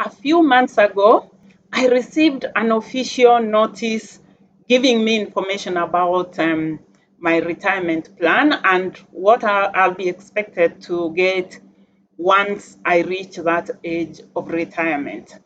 a few months ago, I received an official notice giving me information about my retirement plan and what I'll be expected to get once I reach that age of retirement.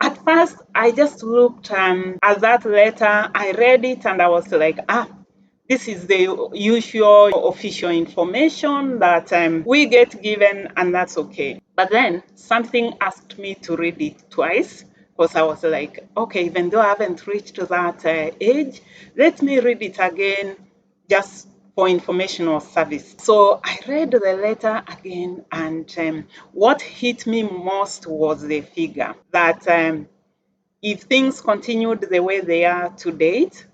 At first, I just looked at that letter, I read it, and I was like, this is the usual official information that we get given, and that's okay. But then something asked me to read it twice because I was like, okay, even though I haven't reached that age, let me read it again just for informational service. So I read the letter again, and what hit me most was the figure that if things continued the way they are to date,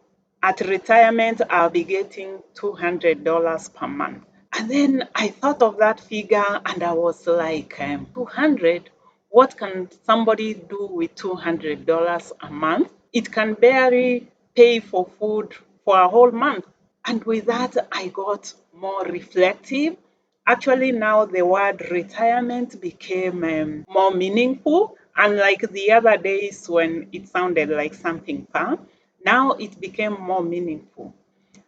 at retirement, I'll be getting $200 per month. And then I thought of that figure and I was like, 200? What can somebody do with $200 a month? It can barely pay for food for a whole month. And with that, I got more reflective. Actually, now the word retirement became more meaningful. Unlike the other days when it sounded like something far, now it became more meaningful.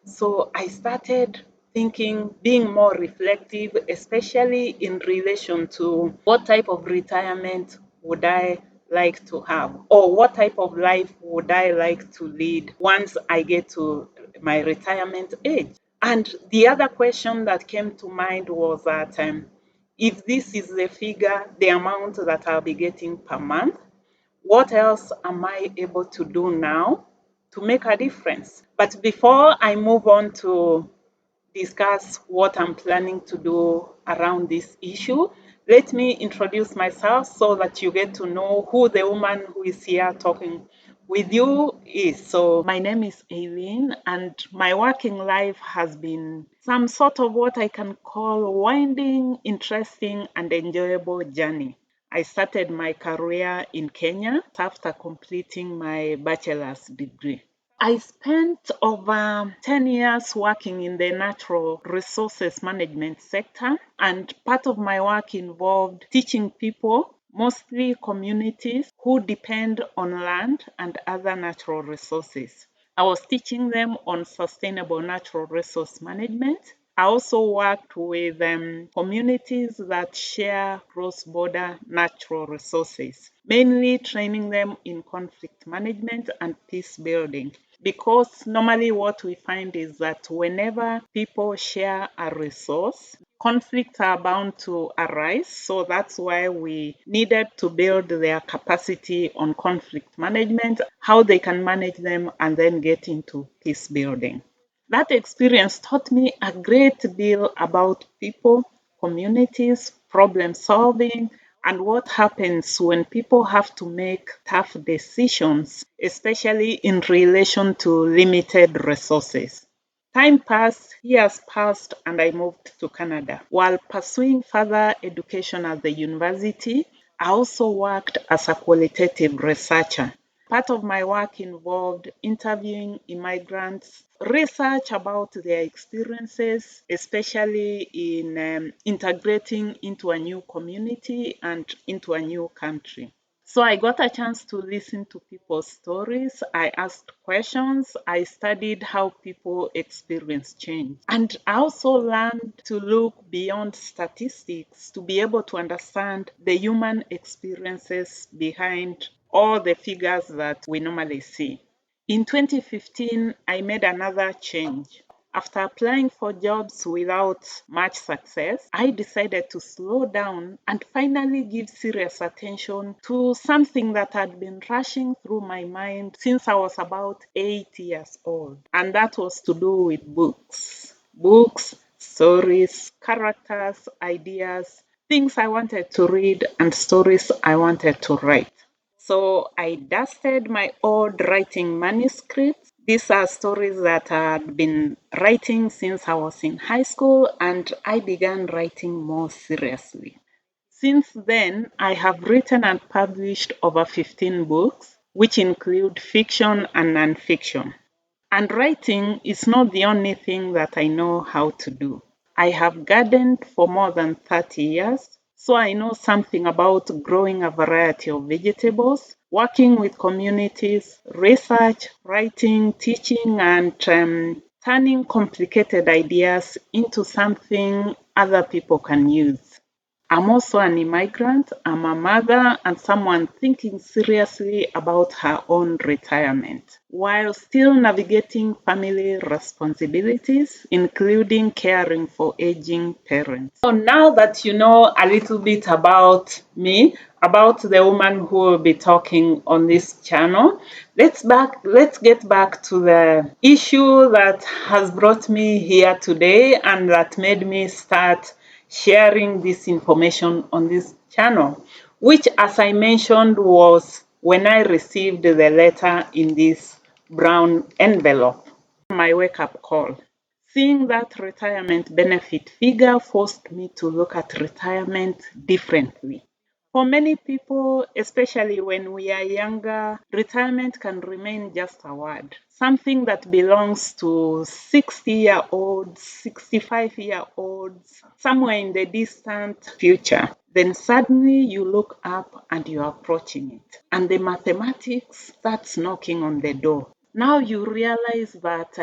So I started thinking, being more reflective, especially in relation to what type of retirement would I like to have, or what type of life would I like to lead once I get to my retirement age. And the other question that came to mind was that if this is the figure, the amount that I'll be getting per month, what else am I able to do now to make a difference? But before I move on to discuss what I'm planning to do around this issue, let me introduce myself so that you get to know who the woman who is here talking with you is. So, my name is Aileen, and my working life has been some sort of what I can call winding, interesting, and enjoyable journey. I started my career in Kenya after completing my bachelor's degree. I spent over 10 years working in the natural resources management sector, and part of my work involved teaching people, mostly communities, who depend on land and other natural resources. I was teaching them on sustainable natural resource management. I also worked with communities that share cross-border natural resources, mainly training them in conflict management and peace building. Because normally what we find is that whenever people share a resource, conflicts are bound to arise. So that's why we needed to build their capacity on conflict management, how they can manage them, and then get into peace building. That experience taught me a great deal about people, communities, problem solving, and what happens when people have to make tough decisions, especially in relation to limited resources. Time passed, years passed, and I moved to Canada. While pursuing further education at the university, I also worked as a qualitative researcher. Part of my work involved interviewing immigrants, research about their experiences, especially in integrating into a new community and into a new country. So I got a chance to listen to people's stories. I asked questions. I studied how people experience change. And I also learned to look beyond statistics to be able to understand the human experiences behind all the figures that we normally see. In 2015, I made another change. After applying for jobs without much success, I decided to slow down and finally give serious attention to something that had been rushing through my mind since I was about 8 years old. And that was to do with books. Books, stories, characters, ideas, things I wanted to read, and stories I wanted to write. So I dusted my old writing manuscripts. These are stories that I had been writing since I was in high school, and I began writing more seriously. Since then, I have written and published over 15 books, which include fiction and nonfiction. And writing is not the only thing that I know how to do. I have gardened for more than 30 years, So I know something about growing a variety of vegetables, working with communities, research, writing, teaching, and turning complicated ideas into something other people can use. I'm also an immigrant, I'm a mother, and someone thinking seriously about her own retirement while still navigating family responsibilities, including caring for aging parents. So now that you know a little bit about me, about the woman who will be talking on this channel, let's get back to the issue that has brought me here today and that made me start sharing this information on this channel, which, as I mentioned, was when I received the letter in this brown envelope. My wake up call. Seeing that retirement benefit figure forced me to look at retirement differently. For many people, especially when we are younger, retirement can remain just a word, something that belongs to 60-year-olds, 65-year-olds, somewhere in the distant future. Then suddenly you look up and you're approaching it, and the mathematics starts knocking on the door. Now you realize that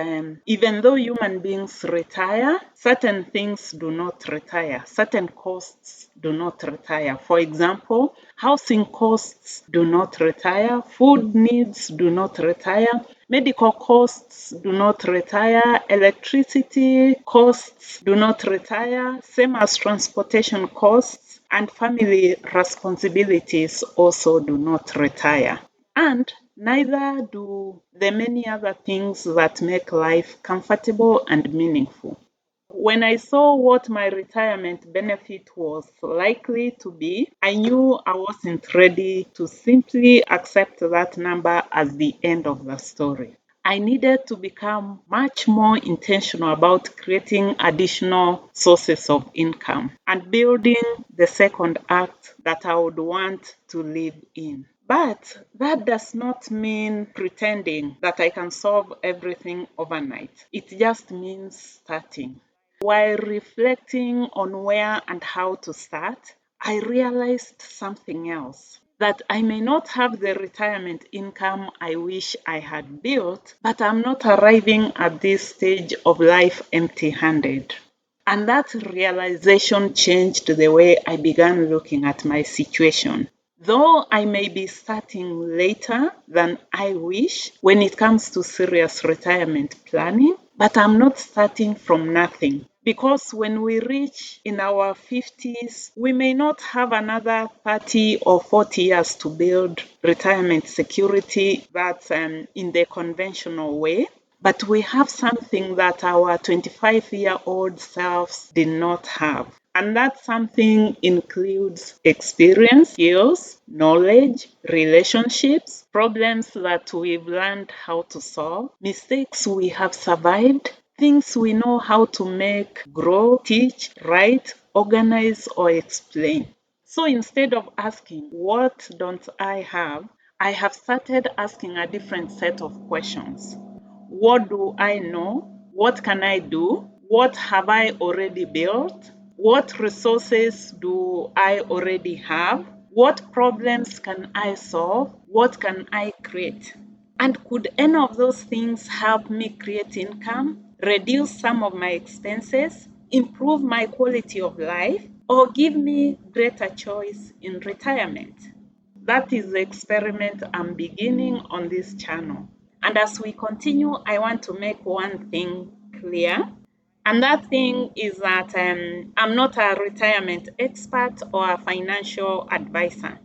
even though human beings retire, certain things do not retire, certain costs do not retire. For example, housing costs do not retire, food needs do not retire, medical costs do not retire, electricity costs do not retire, same as transportation costs, and family responsibilities also do not retire. And neither do the many other things that make life comfortable and meaningful. When I saw what my retirement benefit was likely to be, I knew I wasn't ready to simply accept that number as the end of the story. I needed to become much more intentional about creating additional sources of income and building the second act that I would want to live in. But that does not mean pretending that I can solve everything overnight. It just means starting. While reflecting on where and how to start, I realized something else. That I may not have the retirement income I wish I had built, but I'm not arriving at this stage of life empty handed. And that realization changed the way I began looking at my situation. Though I may be starting later than I wish when it comes to serious retirement planning, but I'm not starting from nothing. Because when we reach in our 50s, we may not have another 30 or 40 years to build retirement security that's in the conventional way. But we have something that our 25-year-old selves did not have. And that something includes experience, skills, knowledge, relationships, problems that we've learned how to solve, mistakes we have survived, things we know how to make, grow, teach, write, organize, or explain. So instead of asking, what don't I have started asking a different set of questions. What do I know? What can I do? What have I already built? What resources do I already have? What problems can I solve? What can I create? And could any of those things help me create income, reduce some of my expenses, improve my quality of life, or give me greater choice in retirement? That is the experiment I'm beginning on this channel. And as we continue, I want to make one thing clear. And that thing is that I'm not a retirement expert or a financial advisor.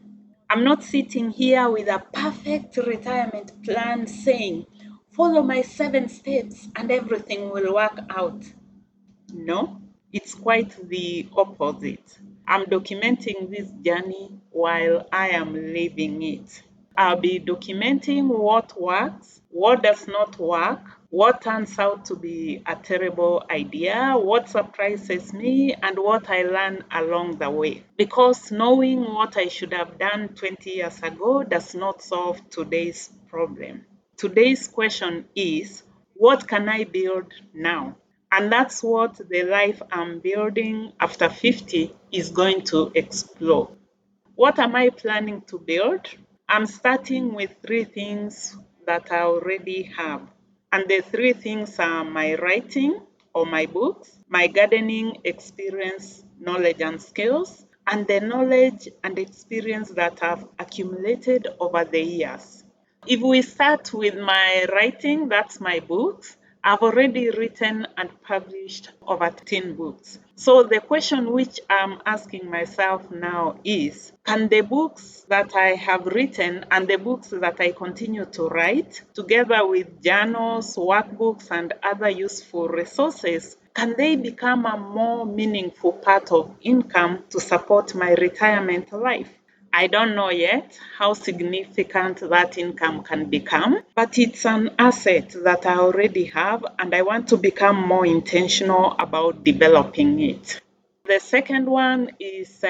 I'm not sitting here with a perfect retirement plan saying, follow my 7 steps and everything will work out. No, it's quite the opposite. I'm documenting this journey while I am living it. I'll be documenting what works, what does not work, what turns out to be a terrible idea, what surprises me, and what I learn along the way. Because knowing what I should have done 20 years ago does not solve today's problem. Today's question is, what can I build now? And that's what the life I'm building after 50 is going to explore. What am I planning to build? I'm starting with three things that I already have. And the three things are my writing or my books, my gardening experience, knowledge, and skills, and the knowledge and experience that I've accumulated over the years. If we start with my writing, that's my books. I've already written and published over 10 books. So the question which I'm asking myself now is, can the books that I have written and the books that I continue to write, together with journals, workbooks, and other useful resources, can they become a more meaningful part of income to support my retirement life? I don't know yet how significant that income can become, but it's an asset that I already have and I want to become more intentional about developing it. The second one is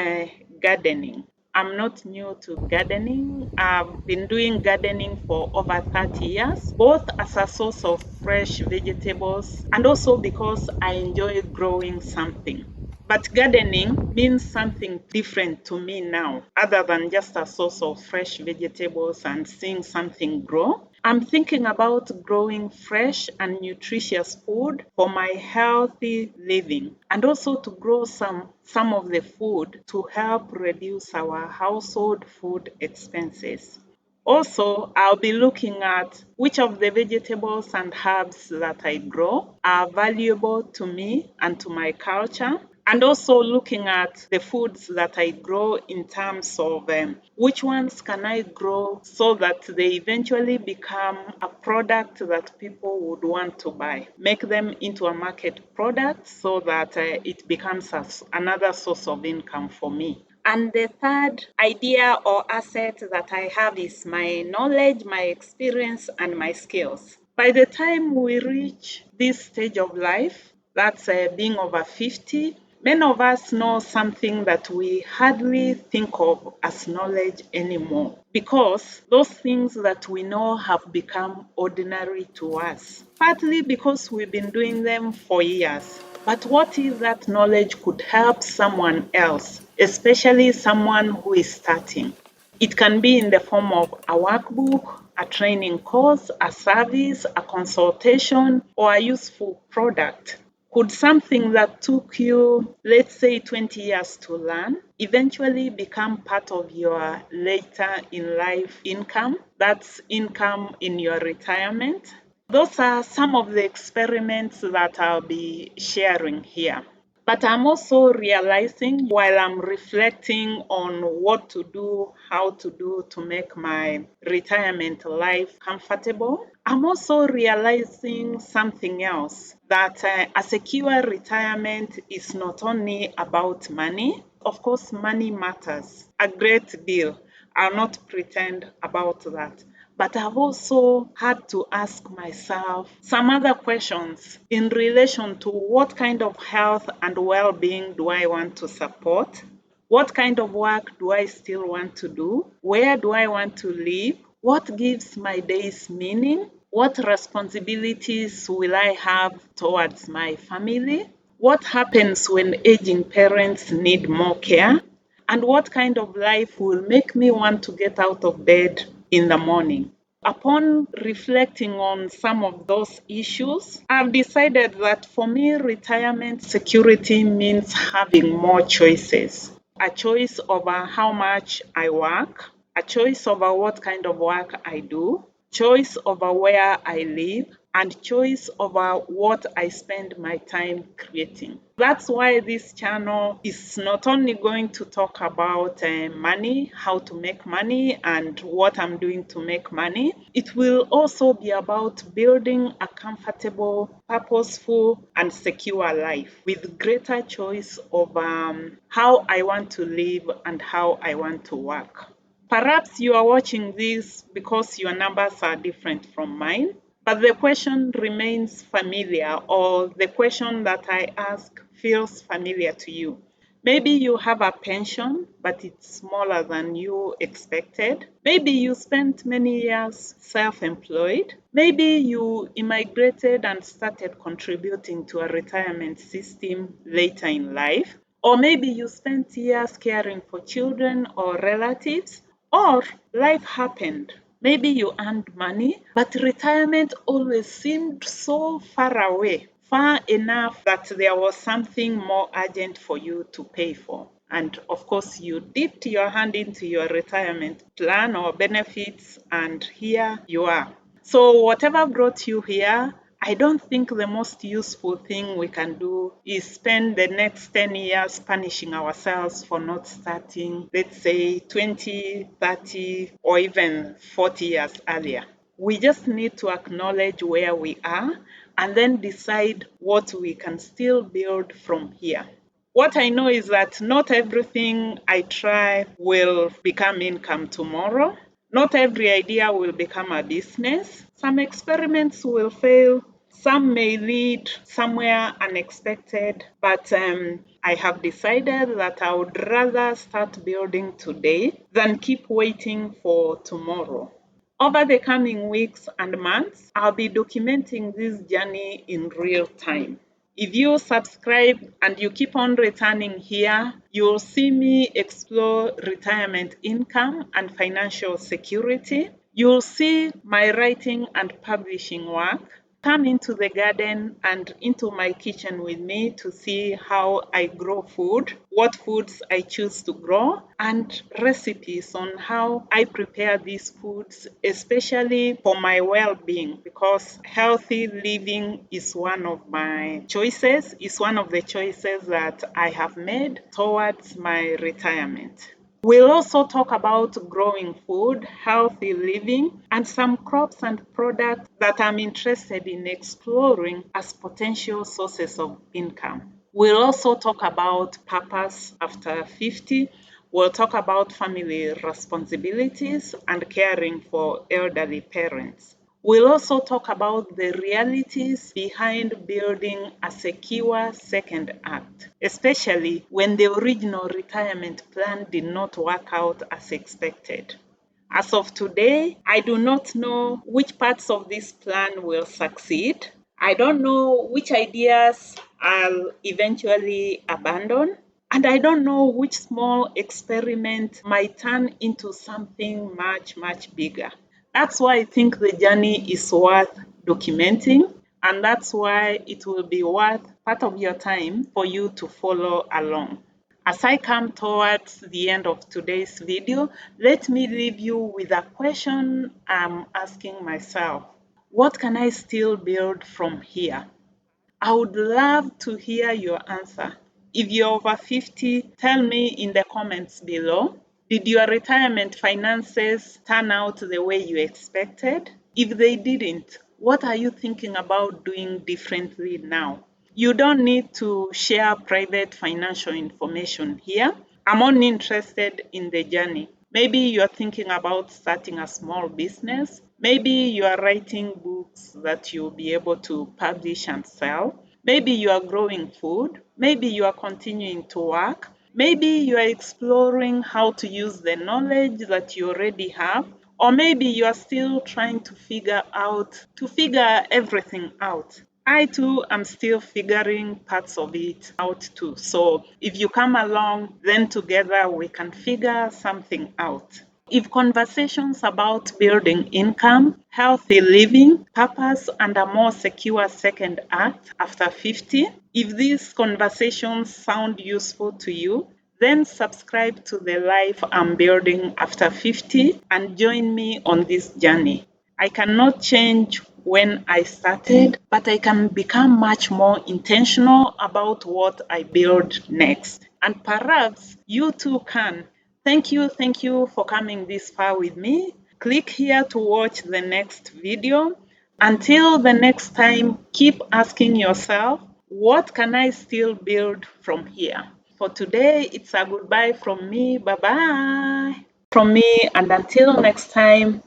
gardening. I'm not new to gardening. I've been doing gardening for over 30 years, both as a source of fresh vegetables and also because I enjoy growing something. But gardening means something different to me now, other than just a source of fresh vegetables and seeing something grow. I'm thinking about growing fresh and nutritious food for my healthy living and also to grow some of the food to help reduce our household food expenses. Also, I'll be looking at which of the vegetables and herbs that I grow are valuable to me and to my culture, and also looking at the foods that I grow in terms of which ones can I grow so that they eventually become a product that people would want to buy. Make them into a market product so that it becomes another source of income for me. And the third idea or asset that I have is my knowledge, my experience, and my skills. By the time we reach this stage of life, that's being over 50, many of us know something that we hardly think of as knowledge anymore because those things that we know have become ordinary to us, partly because we've been doing them for years. But what if that knowledge could help someone else, especially someone who is starting? It can be in the form of a workbook, a training course, a service, a consultation, or a useful product. Could something that took you, let's say, 20 years to learn, eventually become part of your later in life income? That's income in your retirement. Those are some of the experiments that I'll be sharing here. But I'm also realizing while I'm reflecting on what to do, how to do to make my retirement life comfortable, I'm also realizing something else that a secure retirement is not only about money. Of course, money matters a great deal. I'll not pretend about that. But I've also had to ask myself some other questions in relation to what kind of health and well being do I want to support? What kind of work do I still want to do? Where do I want to live? What gives my days meaning? What responsibilities will I have towards my family? What happens when aging parents need more care? And what kind of life will make me want to get out of bed in the morning? Upon reflecting on some of those issues, I've decided that for me, retirement security means having more choices. A choice over how much I work, a choice over what kind of work I do, choice over where I live, and choice over what I spend my time creating. That's why this channel is not only going to talk about money, how to make money, and what I'm doing to make money. It will also be about building a comfortable, purposeful, and secure life with greater choice of how I want to live and how I want to work. Perhaps you are watching this because your numbers are different from mine, but the question remains familiar, or the question that I ask feels familiar to you. Maybe you have a pension, but it's smaller than you expected. Maybe you spent many years self employed. Maybe you immigrated and started contributing to a retirement system later in life. Or maybe you spent years caring for children or relatives. Or life happened. Maybe you earned money, but retirement always seemed so far away, far enough that there was something more urgent for you to pay for. And of course, you dipped your hand into your retirement plan or benefits, and here you are. So, whatever brought you here, I don't think the most useful thing we can do is spend the next 10 years punishing ourselves for not starting, let's say, 20, 30, or even 40 years earlier. We just need to acknowledge where we are and then decide what we can still build from here. What I know is that not everything I try will become income tomorrow. Not every idea will become a business. Some experiments will fail. Some may lead somewhere unexpected. But I have decided that I would rather start building today than keep waiting for tomorrow. Over the coming weeks and months, I'll be documenting this journey in real time. If you subscribe and you keep on returning here, you'll see me explore retirement income and financial security. You'll see my writing and publishing work. Come into the garden and into my kitchen with me to see how I grow food, what foods I choose to grow, and recipes on how I prepare these foods, especially for my well being, because healthy living is one of my choices, is one of the choices that I have made towards my retirement. We'll also talk about growing food, healthy living, and some crops and products that I'm interested in exploring as potential sources of income. We'll also talk about purpose after 50. We'll talk about family responsibilities and caring for elderly parents. We'll also talk about the realities behind building a secure second act, especially when the original retirement plan did not work out as expected. As of today, I do not know which parts of this plan will succeed. I don't know which ideas I'll eventually abandon. And I don't know which small experiment might turn into something much, much bigger. That's why I think the journey is worth documenting, and that's why it will be worth part of your time for you to follow along. As I come towards the end of today's video, let me leave you with a question I'm asking myself. What can I still build from here? I would love to hear your answer. If you're over 50, tell me in the comments below. Did your retirement finances turn out the way you expected? If they didn't, what are you thinking about doing differently now? You don't need to share private financial information here. I'm only interested in the journey. Maybe you're thinking about starting a small business. Maybe you are writing books that you'll be able to publish and sell. Maybe you are growing food. Maybe you are continuing to work. Maybe you are exploring how to use the knowledge that you already have. Or maybe you are still trying to figure everything out. I too am still figuring parts of it out too. So if you come along, then together we can figure something out. If conversations about building income, healthy living, purpose, and a more secure second act after 50, if these conversations sound useful to you, then subscribe to the life I'm building after 50 and join me on this journey. I cannot change when I started, but I can become much more intentional about what I build next. And perhaps you too can. Thank you for coming this far with me. Click here to watch the next video. Until the next time, keep asking yourself, what can I still build from here? For today, it's a goodbye from me. Bye bye. From me, and until next time,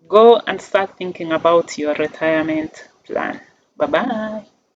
go and start thinking about your retirement plan. Bye bye.